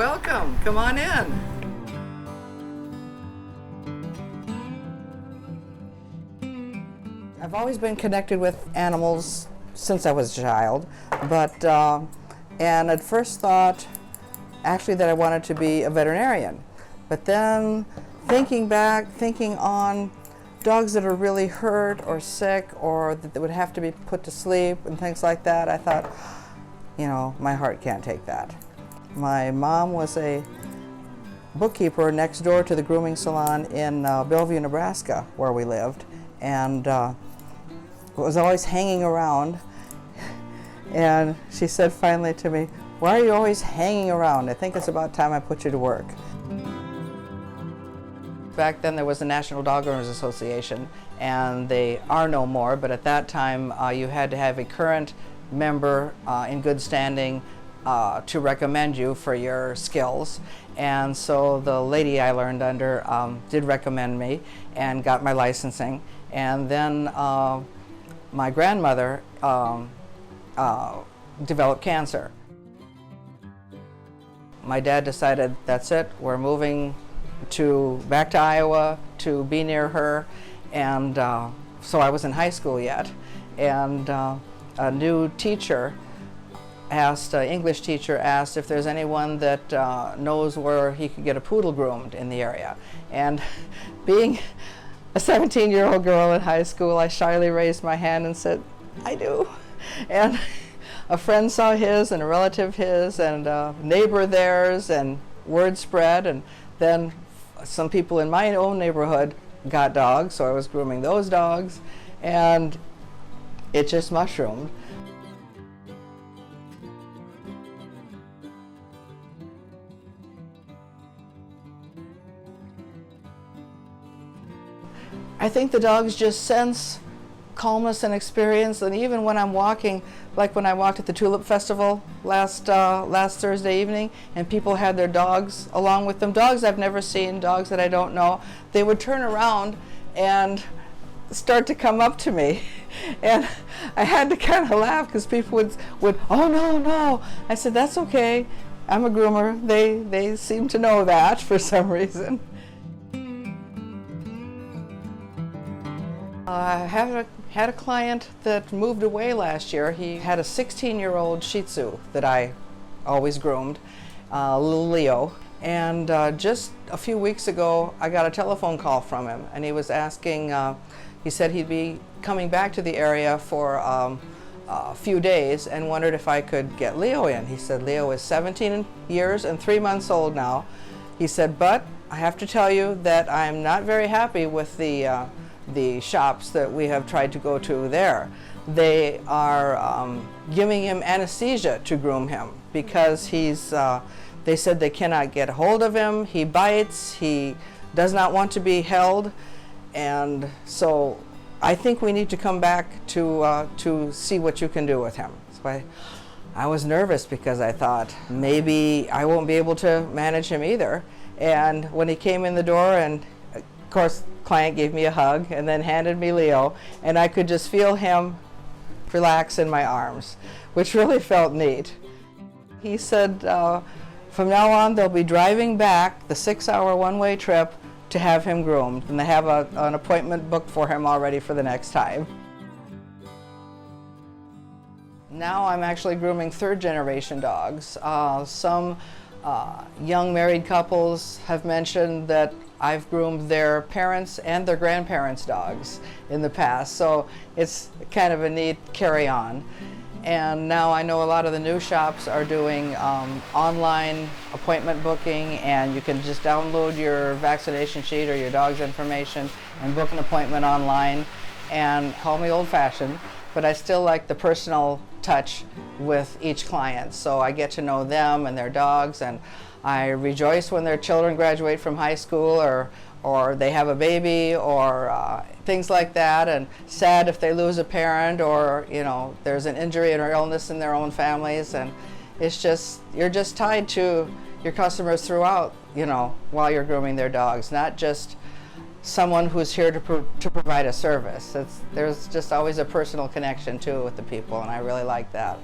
welcome. Come on in. I've always been connected with animals since I was a child, but and at first thought actually that I wanted to be a veterinarian. But then thinking on dogs that are really hurt or sick or that would have to be put to sleep and things like that, I thought, you know, my heart can't take that. My mom was a bookkeeper next door to the grooming salon in Bellevue, Nebraska, where we lived, and was always hanging around. And she said finally to me, "Why are you always hanging around? I think it's about time I put you to work." Back then there was the National Dog Owners Association, and they are no more, but at that time you had to have a current member in good standing to recommend you for your skills. And so the lady I learned under did recommend me and got my licensing. And then my grandmother developed cancer. My dad decided, that's it, we're moving back to Iowa to be near her. And so I was in high school yet. And a new teacher English teacher asked if there's anyone that knows where he could get a poodle groomed in the area. And being a 17-year-old girl in high school, I shyly raised my hand and said, "I do." And a friend saw his, and a relative his, and a neighbor theirs, and word spread. And then some people in my own neighborhood got dogs, so I was grooming those dogs, and it just mushroomed. I think the dogs just sense calmness and experience, and even when I'm walking, like when I walked at the Tulip Festival last Thursday evening, and people had their dogs along with them, dogs I've never seen, dogs that I don't know, they would turn around and start to come up to me. And I had to kind of laugh because people would, "Oh, no." I said, "That's okay. I'm a groomer." They seem to know that for some reason. I had a client that moved away last year. He had a 16-year-old Shih Tzu that I always groomed, little Leo. And just a few weeks ago, I got a telephone call from him, and he was asking, he said he'd be coming back to the area for a few days and wondered if I could get Leo in. He said Leo is 17 years and 3 months old now. He said, "But I have to tell you that I'm not very happy with the shops that we have tried to go to there. They are giving him anesthesia to groom him because they said they cannot get a hold of him, he bites, he does not want to be held, and so I think we need to come back to see what you can do with him." So I was nervous because I thought maybe I won't be able to manage him either. And when he came in the door, and of course client gave me a hug and then handed me Leo, and I could just feel him relax in my arms, which really felt neat. He said from now on they'll be driving back the 6-hour one-way trip to have him groomed, and they have an appointment booked for him already for the next time. Now I'm actually grooming third-generation dogs. Some young married couples have mentioned that I've groomed their parents and their grandparents' dogs in the past, so it's kind of a neat carry-on. And now I know a lot of the new shops are doing online appointment booking, and you can just download your vaccination sheet or your dog's information and book an appointment online. And call me old-fashioned, but I still like the personal touch with each client, so I get to know them and their dogs, and I rejoice when their children graduate from high school or they have a baby or things like that, and sad if they lose a parent or, you know, there's an injury or illness in their own families. And it's just, you're just tied to your customers throughout, you know, while you're grooming their dogs, not just someone who's here to provide a service. There's just always a personal connection too with the people, and I really like that.